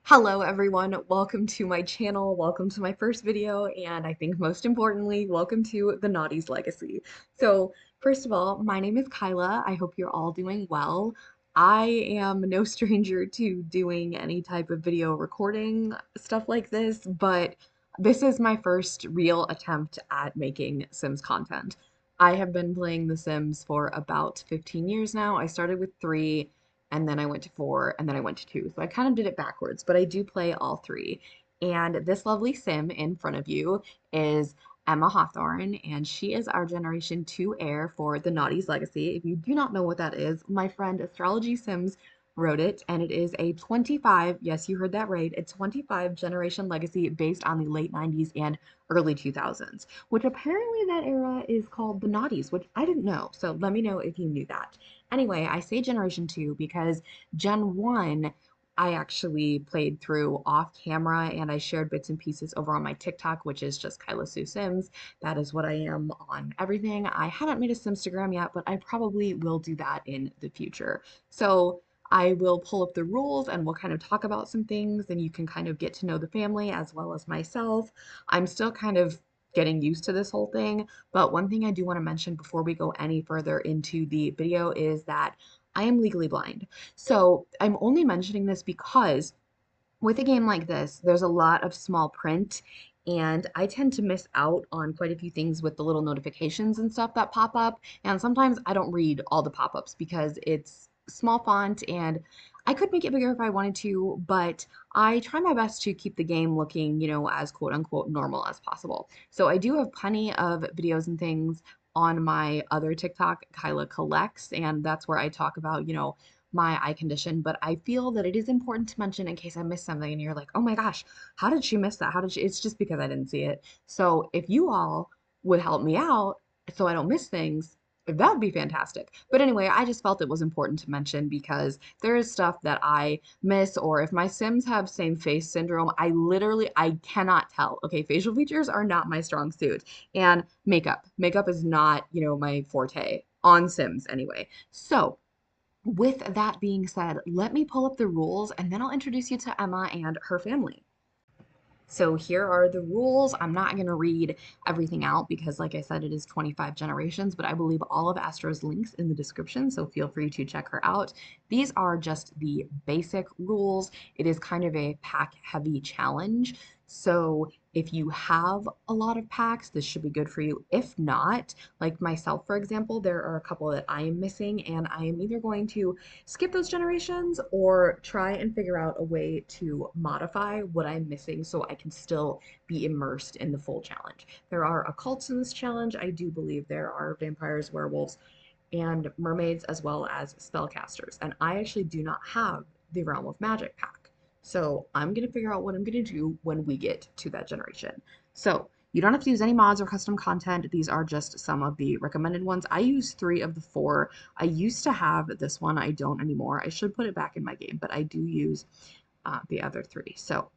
Hello everyone, welcome to my channel, welcome to my first video, and I think most importantly, welcome to the Noughties legacy. So first of all, my name is Kyla. I hope you're all doing well. I am no stranger to doing any type of video recording, stuff like this, but this is my first real attempt at making Sims content. I have been playing The Sims for about 15 years now. I started with 3, and then I went to 4, and then I went to 2. So I kind of did it backwards, but I do play all 3. And this lovely sim in front of you is Emma Hawthorne, and she is our Generation 2 heir for the Noughties legacy. If you do not know what that is, my friend Astrology Sims wrote it, and it is a 25, yes, you heard that right, a 25 generation legacy based on the late 90s and early 2000s, which apparently that era is called the Noughties, which I didn't know. So let me know if you knew that. Anyway, I say Generation 2 because Gen 1 I actually played through off camera and I shared bits and pieces over on my TikTok, which is just Kyla Sue Sims. That is what I am on everything. I haven't made a Simstagram yet, but I probably will do that in the future. So I will pull up the rules and we'll kind of talk about some things and you can kind of get to know the family as well as myself. I'm still kind of getting used to this whole thing, but one thing I do want to mention before we go any further into the video is that I am legally blind. So I'm only mentioning this because with a game like this, there's a lot of small print, and I tend to miss out on quite a few things with the little notifications and stuff that pop up. And sometimes I don't read all the pop ups because it's small font and I could make it bigger if I wanted to, but I try my best to keep the game looking, as quote unquote normal as possible. So I do have plenty of videos and things on my other TikTok, Kyla Collects, and that's where I talk about, my eye condition, but I feel that it is important to mention in case I missed something and you're like, oh my gosh, how did she miss that? How did she? It's just because I didn't see it. So if you all would help me out so I don't miss things, that would be fantastic. But anyway, I just felt it was important to mention because there is stuff that I miss, or if my Sims have same face syndrome, I cannot tell. Okay, facial features are not my strong suit. And makeup. Makeup is not, my forte on Sims anyway. So with that being said, let me pull up the rules and then I'll introduce you to Emma and her family. So here are the rules. I'm not going to read everything out because, like I said, it is 25 generations, but I believe all of Astra's links in the description, so feel free to check her out. These are just the basic rules. It is kind of a pack heavy challenge. So if you have a lot of packs, this should be good for you. If not, like myself, for example, there are a couple that I am missing, and I am either going to skip those generations or try and figure out a way to modify what I'm missing so I can still be immersed in the full challenge. There are occults in this challenge. I do believe there are vampires, werewolves, and mermaids as well as spellcasters. And I actually do not have the Realm of Magic pack. So I'm going to figure out what I'm going to do when we get to that generation. So you don't have to use any mods or custom content. These are just some of the recommended ones. I use 3 of the 4. I used to have this one. I don't anymore. I should put it back in my game, but I do use the other 3. So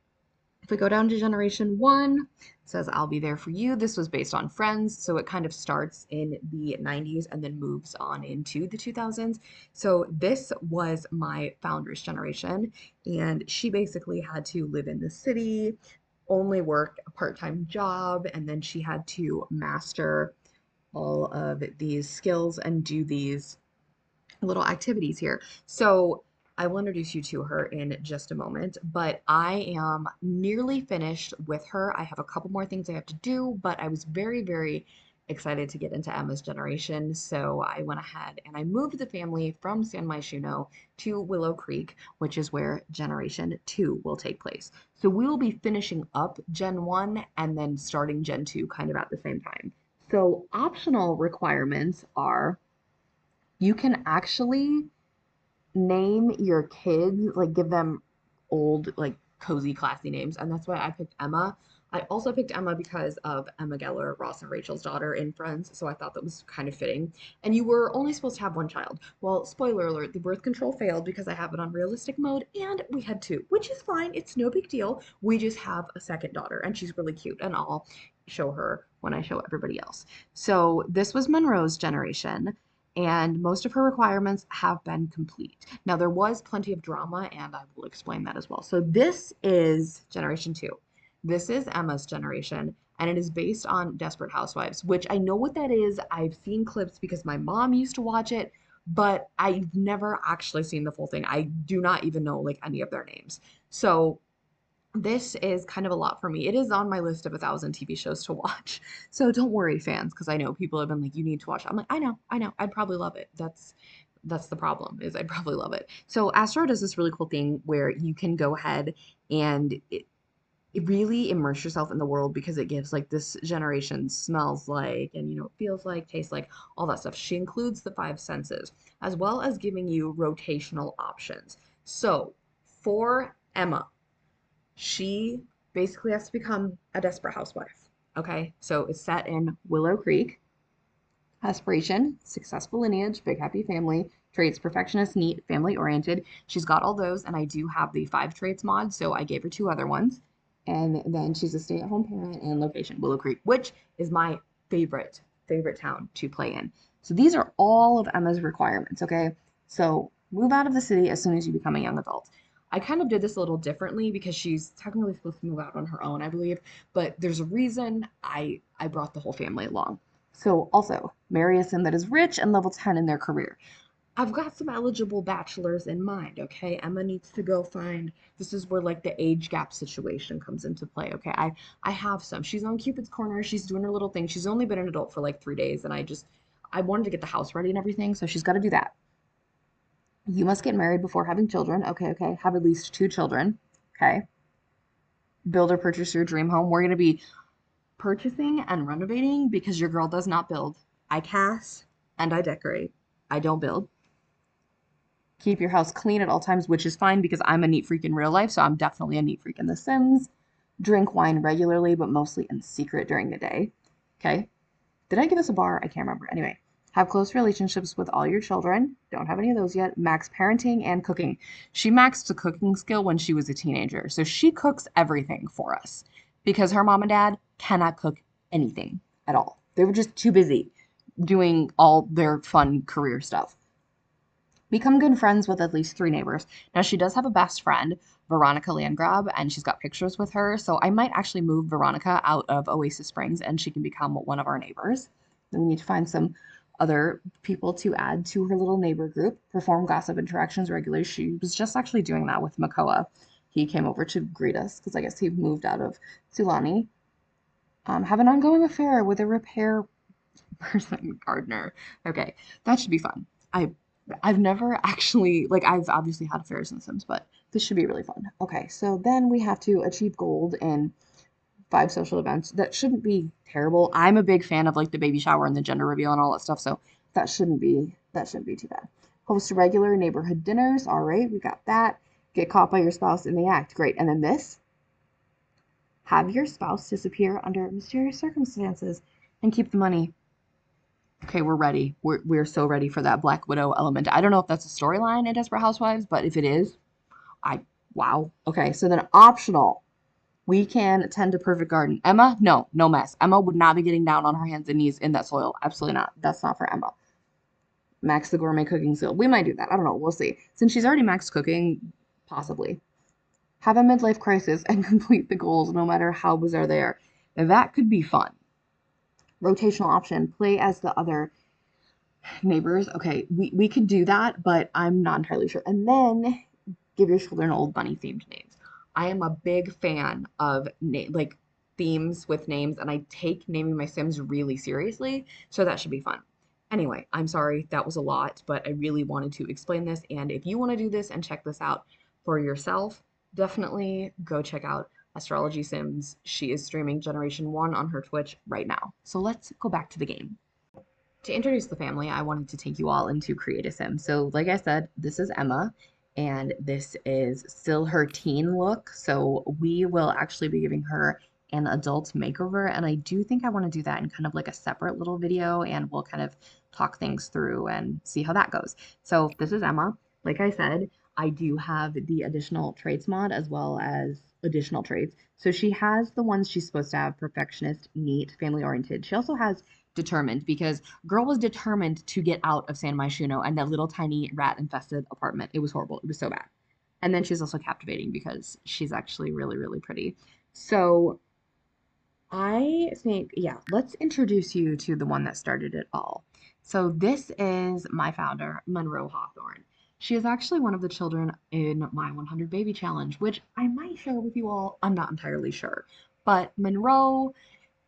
if we go down to generation 1, it says I'll be there for you. This was based on Friends, so it kind of starts in the 90s and then moves on into the 2000s. So this was my founder's generation, and she basically had to live in the city, only work a part-time job, and then she had to master all of these skills and do these little activities here. So I will introduce you to her in just a moment, but I am nearly finished with her. I have a couple more things I have to do, but I was very, very excited to get into Emma's generation. So I went ahead and I moved the family from San Myshuno to Willow Creek, which is where Generation 2 will take place. So we will be finishing up Gen 1 and then starting Gen 2 kind of at the same time. So optional requirements are you can actually name your kids, like give them old, like cozy, classy names. And that's why I picked Emma. I also picked Emma because of Emma Geller, Ross and Rachel's daughter in Friends. So I thought that was kind of fitting. And you were only supposed to have one child. Well, spoiler alert, the birth control failed because I have it on realistic mode and we had 2, which is fine. It's no big deal. We just have a second daughter and she's really cute and I'll show her when I show everybody else. So this was Monroe's generation. and most of her requirements have been complete. Now, there was plenty of drama, and I will explain that as well. So, this is Generation 2. This is Emma's generation, and it is based on Desperate Housewives, which I know what that is. I've seen clips because my mom used to watch it, but I've never actually seen the full thing. I do not even know like any of their names. So, this is kind of a lot for me. It is on my list of 1,000 TV shows to watch. So don't worry, fans, because I know people have been like, you need to watch it. I'm like, I know, I'd probably love it. That's the problem, is I'd probably love it. So Astro does this really cool thing where you can go ahead and it really immerse yourself in the world because it gives like this generation smells like and feels like, tastes like, all that stuff. She includes the five senses as well as giving you rotational options. So for Emma, she basically has to become a desperate housewife. Okay, so it's set in Willow Creek. Aspiration, successful lineage, big happy family, traits, perfectionist, neat, family oriented. She's got all those, and I do have the five traits mod, so I gave her two other ones. And then she's a stay-at-home parent, and location, Willow Creek, which is my favorite town to play in. So these are all of Emma's requirements, okay? So move out of the city as soon as you become a young adult. I kind of did this a little differently because she's technically supposed to move out on her own, I believe, but there's a reason I brought the whole family along. So also, marry a sim that is rich and level 10 in their career. I've got some eligible bachelors in mind, okay? Emma needs to go find, this is where like the age gap situation comes into play, okay? I have some. She's on Cupid's Corner. She's doing her little thing. She's only been an adult for like 3 days, and I wanted to get the house ready and everything, so she's got to do that. You must get married before having children. Okay. Have at least 2 children. Okay. Build or purchase your dream home. We're going to be purchasing and renovating because your girl does not build. I cast and I decorate. I don't build. Keep your house clean at all times, which is fine because I'm a neat freak in real life, so I'm definitely a neat freak in The Sims. Drink wine regularly, but mostly in secret during the day. Okay. Did I give us a bar? I can't remember. Anyway, have close relationships with all your children. Don't have any of those yet. Max parenting and cooking. She maxed the cooking skill when she was a teenager. So she cooks everything for us because her mom and dad cannot cook anything at all. They were just too busy doing all their fun career stuff. Become good friends with at least 3 neighbors. Now, she does have a best friend, Veronica Landgrab, and she's got pictures with her. So I might actually move Veronica out of Oasis Springs and she can become one of our neighbors. Then we need to find some other people to add to her little neighbor group. Perform gossip interactions regularly. She was just actually doing that with Makoa. He came over to greet us because I guess he moved out of Sulani. Have an ongoing affair with a repair person gardener. Okay, that should be fun. I've never actually, like, I've obviously had affairs in The Sims, but this should be really fun. Okay, so then we have to achieve gold in 5 social events. That shouldn't be terrible. I'm a big fan of like the baby shower and the gender reveal and all that stuff, so that shouldn't be too bad. Host regular neighborhood dinners. All right, we got that. Get caught by your spouse in the act. Great. And then this, have your spouse disappear under mysterious circumstances and keep the money. Okay, we're ready. We're so ready for that Black Widow element. I don't know if that's a storyline in Desperate Housewives, but if it is, wow. Okay, so then optional. We can tend a perfect garden. Emma, no mess. Emma would not be getting down on her hands and knees in that soil. Absolutely not. That's not for Emma. Max the gourmet cooking skill. We might do that. I don't know. We'll see. Since she's already maxed cooking, possibly. Have a midlife crisis and complete the goals no matter how bizarre they are. That could be fun. Rotational option. Play as the other neighbors. Okay, we could do that, but I'm not entirely sure. And then give your children old bunny themed names. I am a big fan of like themes with names, and I take naming my Sims really seriously, so that should be fun. Anyway, I'm sorry that was a lot, but I really wanted to explain this. And if you want to do this and check this out for yourself, definitely go check out Astrology Sims. She is streaming Generation 1 on her Twitch right now. So let's go back to the game. To introduce the family, I wanted to take you all into Create a Sim. So like I said, this is Emma, and this is still her teen look. So we will actually be giving her an adult makeover, and I do think I want to do that in kind of like a separate little video, and we'll kind of talk things through and see how that goes. So this is Emma. Like I said, I do have the additional traits mod as well as additional traits. So she has the ones she's supposed to have: perfectionist, neat, family oriented. She also has determined because girl was determined to get out of San Myshuno and that little tiny rat infested apartment. It was horrible. It was so bad. And then she's also captivating because she's actually really, really pretty. So I think, yeah, let's introduce you to the one that started it all. So this is my founder, Monroe Hawthorne. She is actually one of the children in my 100 Baby Challenge, which I might share with you all. I'm not entirely sure. But Monroe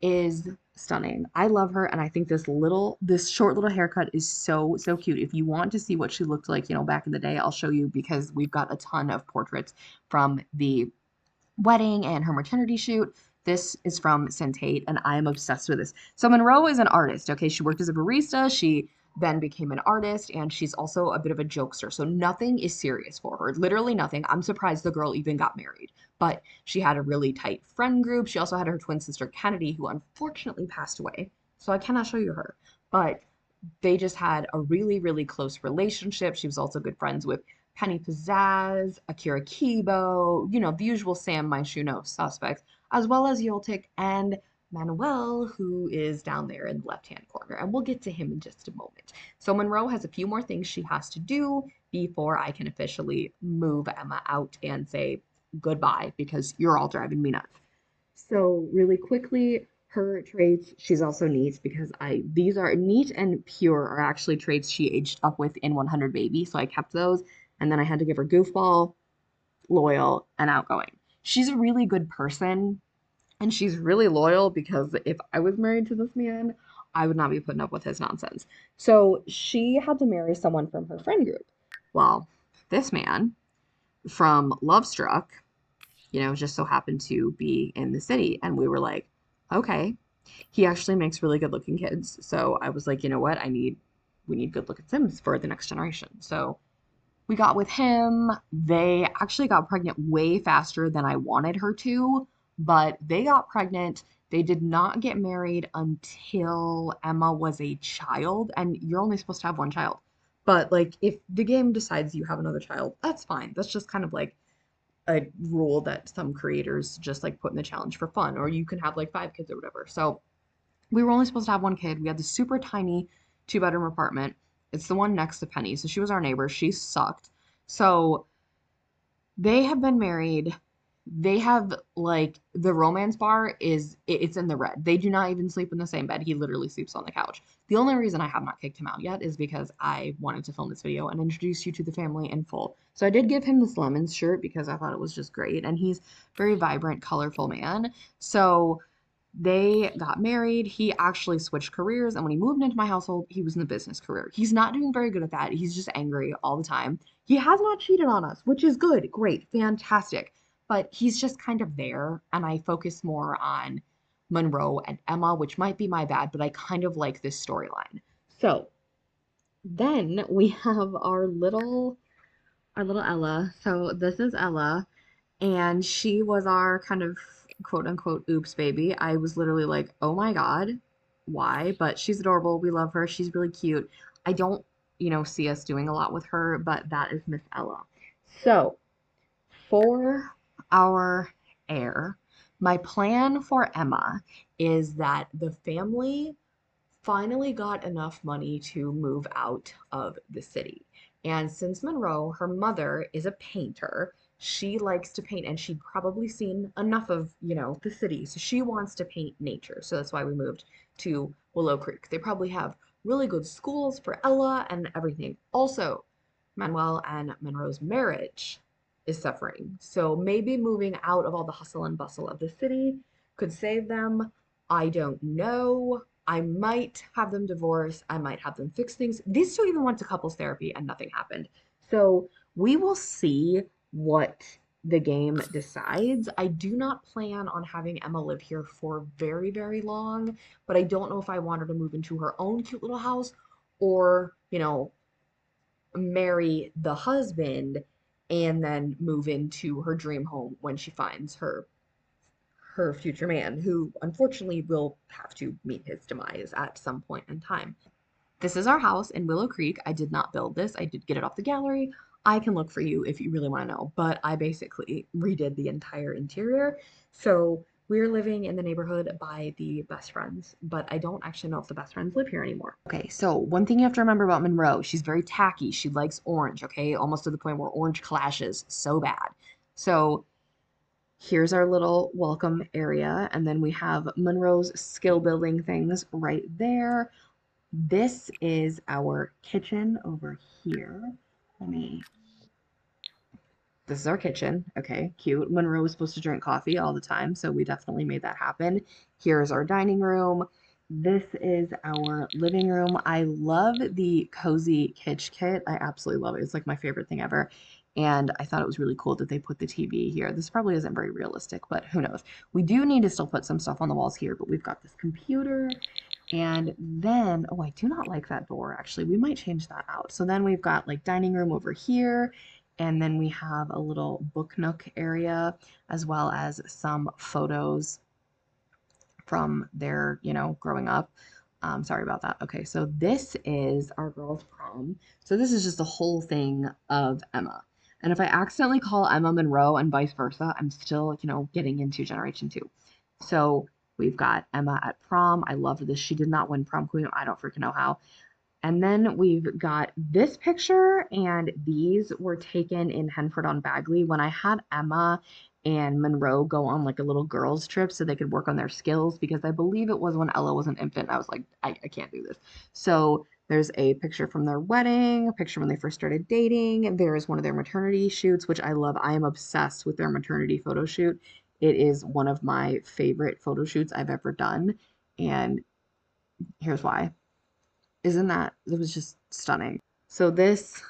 is stunning. I love her, and I think this short little haircut is so, so cute. If you want to see what she looked like, back in the day, I'll show you because we've got a ton of portraits from the wedding and her maternity shoot. This is from Since Hate, and I am obsessed with this. So Monroe is an artist, okay? She worked as a barista. She then became an artist, and she's also a bit of a jokester. So nothing is serious for her. Literally nothing. I'm surprised the girl even got married. But she had a really tight friend group. She also had her twin sister Kennedy, who unfortunately passed away. So I cannot show you her. But they just had a really, really close relationship. She was also good friends with Penny Pizzazz, Akira Kibo, the usual Sam Myshuno suspects, as well as Yoltik and Manuel, who is down there in the left-hand corner. And we'll get to him in just a moment. So Monroe has a few more things she has to do before I can officially move Emma out and say goodbye because you're all driving me nuts. So really quickly, her traits, she's also neat because these are neat and pure are actually traits she aged up with in 100 Baby. So I kept those. And then I had to give her goofball, loyal, and outgoing. She's a really good person and she's really loyal because if I was married to this man, I would not be putting up with his nonsense. So she had to marry someone from her friend group. Well, this man from Lovestruck, just so happened to be in the city. And we were like, okay, he actually makes really good looking kids. So I was like, you know what? We need good looking Sims for the next generation. So we got with him. They actually got pregnant way faster than I wanted her to, but they got pregnant. They did not get married until Emma was a child, and you're only supposed to have one child. But like if the game decides you have another child, that's fine. That's just kind of like a rule that some creators just like put in the challenge for fun, or you can have like 5 kids or whatever. So we were only supposed to have one kid. We had this super tiny 2 bedroom apartment. It's the one next to Penny. So she was our neighbor. She sucked. So they have been married. They have like the romance bar it's in the red. They do not even sleep in the same bed. He literally sleeps on the couch. The only reason I have not kicked him out yet is because I wanted to film this video and introduce you to the family in full. So I did give him this lemons shirt because I thought it was just great and he's very vibrant, colorful man. So they got married. He actually switched careers. And when he moved into my household, he was in the business career. He's not doing very good at that. He's just angry all the time. He has not cheated on us, which is good, great, fantastic. But he's just kind of there. And I focus more on Monroe and Emma, which might be my bad, but I kind of like this storyline. So then we have our little Ella. So this is Ella and she was our kind of quote unquote oops baby. I was literally like, oh my God, why? But she's adorable. We love her. She's really cute. I don't, see us doing a lot with her, but that is Miss Ella. So for our heir, my plan for Emma is that the family finally got enough money to move out of the city. And since Monroe, her mother is a painter, she likes to paint and she'd probably seen enough of, the city. So she wants to paint nature. So that's why we moved to Willow Creek. They probably have really good schools for Ella and everything. Also, Manuel and Monroe's marriage is suffering. So maybe moving out of all the hustle and bustle of the city could save them. I don't know. I might have them divorce. I might have them fix things. These two even went to couples therapy and nothing happened. So we will see what the game decides. I do not plan on having Emma live here for very, very long, but I don't know if I want her to move into her own cute little house or, marry the husband and then move into her dream home when she finds her future man, who unfortunately will have to meet his demise at some point in time. This is our house in Willow Creek. I did not build this. I did get it off the gallery. I can look for you if you really want to know, but I basically redid the entire interior. So We're living in the neighborhood by the best friends, but I don't actually know if the best friends live here anymore. Okay, so one thing you have to remember about Monroe, she's very tacky. She likes orange, okay? Almost to the point where orange clashes so bad. So here's our little welcome area, and then we have Monroe's skill building things right there. This is our kitchen over here. Let me This is our kitchen. Okay, cute. Monroe was supposed to drink coffee all the time, so we definitely made that happen. Here's our dining room. This is our living room. I love the cozy kitsch kit. I absolutely love it. It's like my favorite thing ever. And I thought it was really cool that they put the TV here. This probably isn't very realistic, but who knows? We do need to still put some stuff on the walls here, but we've got this computer. And then, oh, I do not like that door actually. We might change that out. So then we've got like dining room over here. And then we have a little book nook area as well as some photos from their, growing up. Sorry about that. Okay, so this is our girls' prom. So this is just the whole thing of Emma. And if I accidentally call Emma Monroe and vice versa, I'm still, getting into Generation 2. So we've got Emma at prom. I love this. She did not win prom queen. I don't freaking know how. And then we've got this picture, and these were taken in Henford on Bagley when I had Emma and Monroe go on like a little girls' trip so they could work on their skills because I believe it was when Ella was an infant. I was like, I can't do this. So there's a picture from their wedding, a picture when they first started dating. There's one of their maternity shoots, which I love. I am obsessed with their maternity photo shoot. It is one of my favorite photo shoots I've ever done. And here's why. Isn't that it was just stunning. So this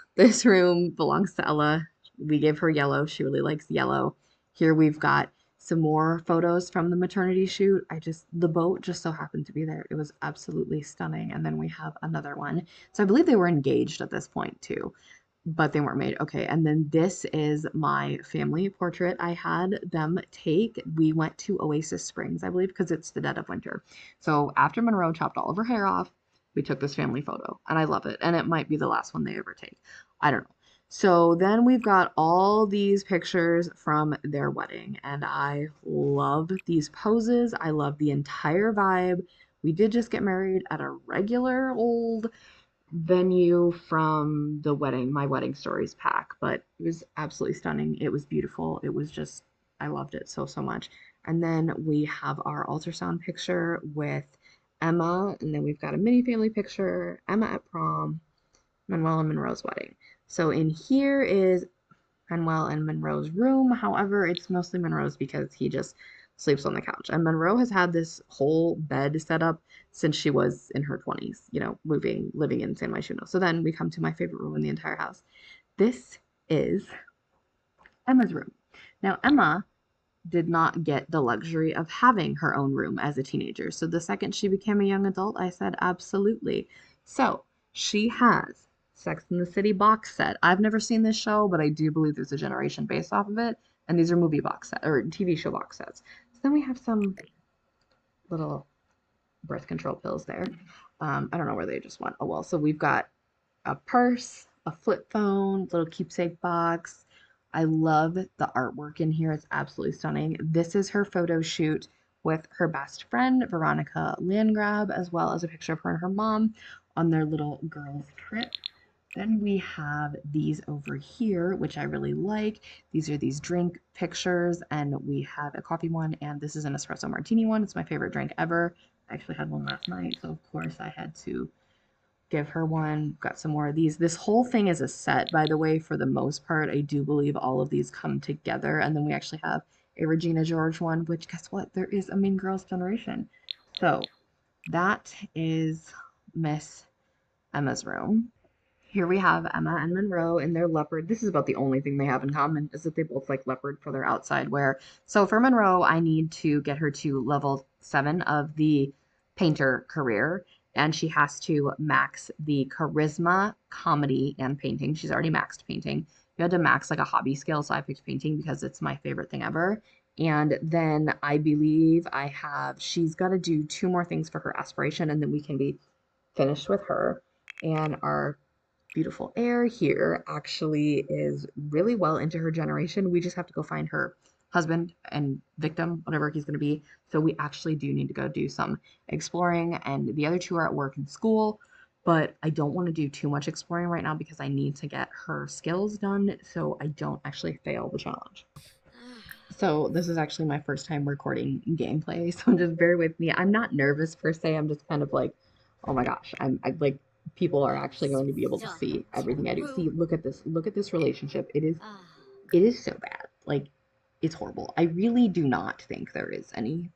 room belongs to Ella. We gave her yellow. She really likes yellow. Here we've got some more photos from the maternity shoot. The boat just so happened to be there. It was absolutely stunning. And then we have another one. So I believe they were engaged at this point too, but they weren't made. Okay, and then this is my family portrait I had them take. We went to Oasis Springs, I believe, because it's the dead of winter. So after Monroe chopped all of her hair off, we took this family photo, and I love it. And it might be the last one they ever take. I don't know. So then we've got all these pictures from their wedding, and I love these poses. I love the entire vibe. We did just get married at a regular old venue from the wedding, my wedding stories pack, but it was absolutely stunning. It was beautiful. It was just, I loved it so, so much. And then we have our ultrasound picture with Emma, and then we've got a mini family picture, Emma at prom, Manuel and Monroe's wedding. So in here is Manuel and Monroe's room. However, it's mostly Monroe's because he just sleeps on the couch. And Monroe has had this whole bed set up since she was in her 20s, living in San Myshuno. So then we come to my favorite room in the entire house. This is Emma's room. Now, Emma did not get the luxury of having her own room as a teenager. So the second she became a young adult, I said, absolutely. So she has Sex and the City box set. I've never seen this show, but I do believe there's a generation based off of it. And these are movie box set or TV show box sets. So then we have some little birth control pills there. I don't know where they just went. Oh well. So we've got a purse, a flip phone, little keepsake box. I love the artwork in here. It's absolutely stunning. This is her photo shoot with her best friend, Veronica Landgrab, as well as a picture of her and her mom on their little girls' trip. Then we have these over here, which I really like. These are these drink pictures, and we have a coffee one, and this is an espresso martini one. It's my favorite drink ever. I actually had one last night, so of course I had to give her one. Got some more of these. This whole thing is a set, by the way, for the most part. I do believe all of these come together. And then we actually have a Regina George one, which guess what? There is a Mean Girls generation. So that is Miss Emma's room. Here we have Emma and Monroe in their leopard. This is about the only thing they have in common is that they both like leopard for their outside wear. So for Monroe, I need to get her to level 7 of the painter career, and she has to max the charisma, comedy, and painting. She's already maxed painting. You had to max like a hobby skill, so I picked painting because it's my favorite thing ever. And then I believe she's got to do 2 more things for her aspiration, and then we can be finished with her. And our beautiful air here actually is really well into her generation. We just have to go find her husband and victim, whatever he's going to be. So we actually do need to go do some exploring, and the other two are at work and school. But I don't want to do too much exploring right now because I need to get her skills done so I don't actually fail the challenge. So this is actually my first time recording gameplay, so just bear with me. I'm not nervous per se. I'm just kind of like, oh my gosh, I like people are actually going to be able to see everything I do. See, look at this. Look at this relationship. It is so bad. Like it's horrible. I really do not think there is any.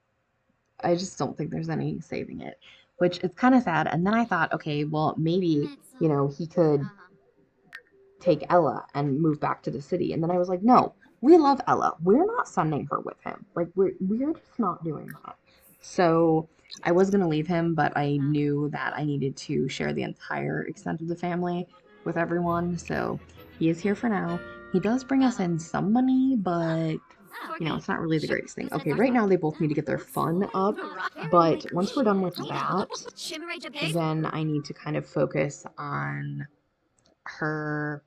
I just don't think there's any saving it, which is kind of sad. And then I thought, okay, well, maybe, he could take Ella and move back to the city. And then I was like, no, we love Ella. We're not sending her with him. Like we're just not doing that. So I was gonna leave him, but I knew that I needed to share the entire extent of the family with everyone. So he is here for now. He does bring us in some money, but it's not really the greatest thing. Okay, right now they both need to get their fun up, but once we're done with that, then I need to kind of focus on her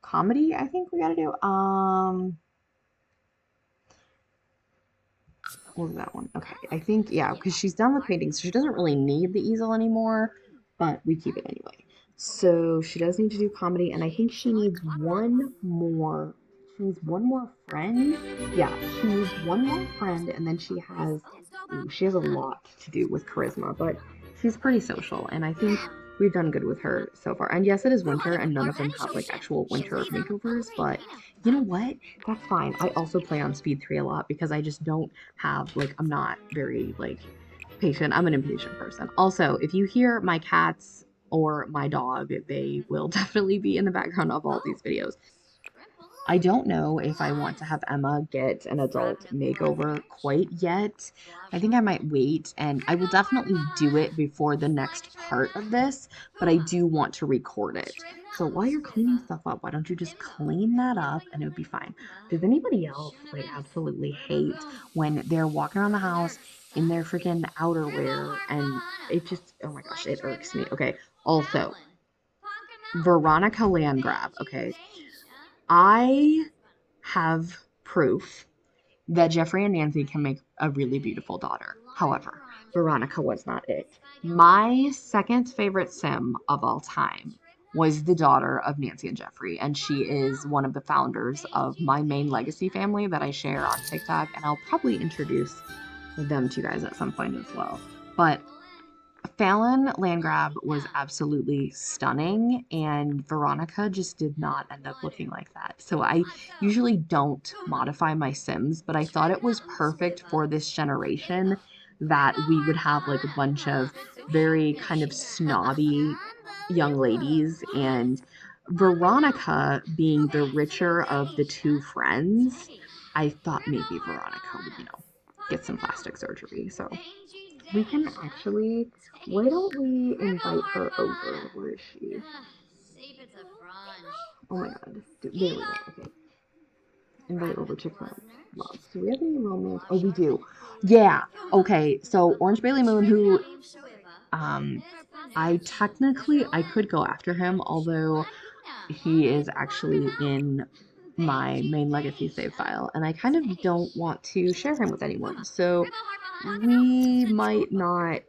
comedy, I think we gotta do. What was that one? Okay, I think, yeah, because she's done with painting, so she doesn't really need the easel anymore, but we keep it anyway. So she does need to do comedy, and I think she needs one more. She needs one more friend. Yeah, she needs one more friend, and then she has a lot to do with charisma, but she's pretty social, and I think we've done good with her so far. And yes, it is winter, and none of them have like actual winter makeovers, but you know what? That's fine. I also play on speed 3 a lot because I just don't have like I'm not very like patient. I'm an impatient person. Also, if you hear my cats or my dog, they will definitely be in the background of all these videos. I don't know if I want to have Emma get an adult makeover quite yet. I think I might wait, and I will definitely do it before the next part of this, but I do want to record it. So while you're cleaning stuff up, why don't you just clean that up and it would be fine. Does anybody else like absolutely hate when they're walking around the house in their freaking outerwear and it just, oh my gosh, it irks me. Okay. Also, Veronica Landgrab, okay. I have proof that Jeffrey and Nancy can make a really beautiful daughter. However, Veronica was not it. My second favorite sim of all time was the daughter of Nancy and Jeffrey, and she is one of the founders of my main legacy family that I share on TikTok, and I'll probably introduce them to you guys at some point as well. But Fallon Landgrab was absolutely stunning, and Veronica just did not end up looking like that. So I usually don't modify my Sims, but I thought it was perfect for this generation that we would have like a bunch of very kind of snobby young ladies, and Veronica being the richer of the two friends, I thought maybe Veronica would, get some plastic surgery. So we can actually, why don't we invite her over? Where is she? Oh my god. There we go. Okay. Invite over to current love. Do we have any romance? Oh, we do. Yeah. Okay. So Orange Bailey Moon, who um I could go after him, although he is actually in my main legacy save file, and I kind of don't want to share him with anyone. So we might not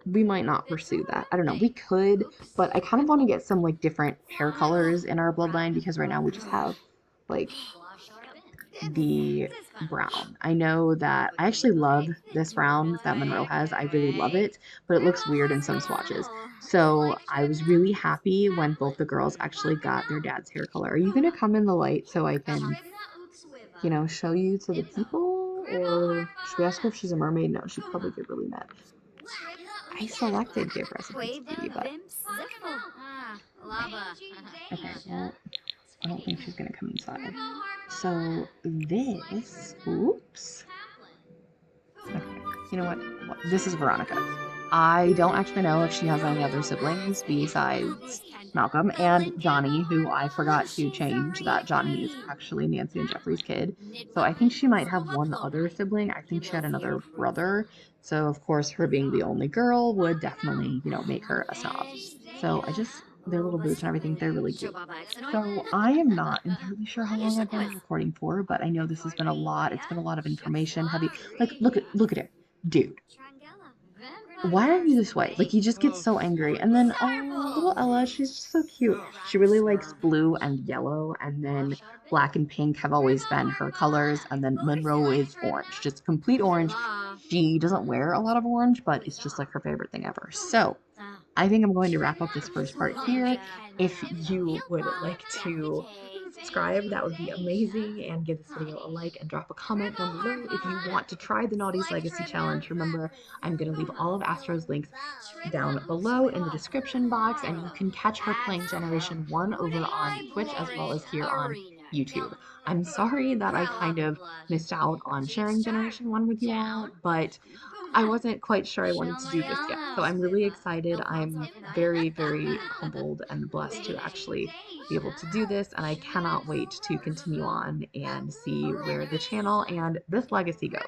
we might not pursue that. I don't know. We could, but I kind of want to get some like different hair colors in our bloodline because right now we just have like the brown. I know that I actually love this brown that Monroe has. I really love it, but it looks weird in some swatches. So I was really happy when both the girls actually got their dad's hair color. Are you gonna come in the light so I can, show you to the people? Or should we ask her if she's a mermaid? No, she'd probably get really mad. I selected give recipe to be, but okay, well, I don't think she's gonna come inside. So this, oops. Okay, you know what? This is Veronica. I don't actually know if she has any other siblings besides Malcolm and Johnny, who I forgot to change that Johnny is actually Nancy and Jeffrey's kid. So I think she might have one other sibling. I think she had another brother. So of course, her being the only girl would definitely, make her a snob. So I just their little boots and everything, they're really cute. So Suburbs. I am not entirely sure how long I've been Ayos. recording for, but I know this has been a lot. It's been a lot of information heavy. Like, look at Shapsarias. him, dude. Trangella. Why are you this Vembranders way? Like, he just gets Oh, so angry. And then, oh, little Suburbs. Ella, she's just so cute. oh, She really likes Traxler. blue and yellow, and then Washarpin. black and pink have always been her colors. And then Monroe is orange, just complete orange. Shilla. She doesn't wear a lot of orange, but it's just like her favorite thing ever. So I think I'm going to wrap up this first part here. If you would like to subscribe, that would be amazing, and give this video a like and drop a comment down below. If you want to try the Naughties Legacy Challenge, remember I'm going to leave all of Astro's links down below in the description box, and you can catch her playing Generation 1 over on Twitch as well as here on YouTube. I'm sorry that I kind of missed out on sharing Generation 1 with you all, but I wasn't quite sure I wanted to do this yet. So I'm really excited. I'm very, very humbled and blessed to actually be able to do this, and I cannot wait to continue on and see where the channel and this legacy goes.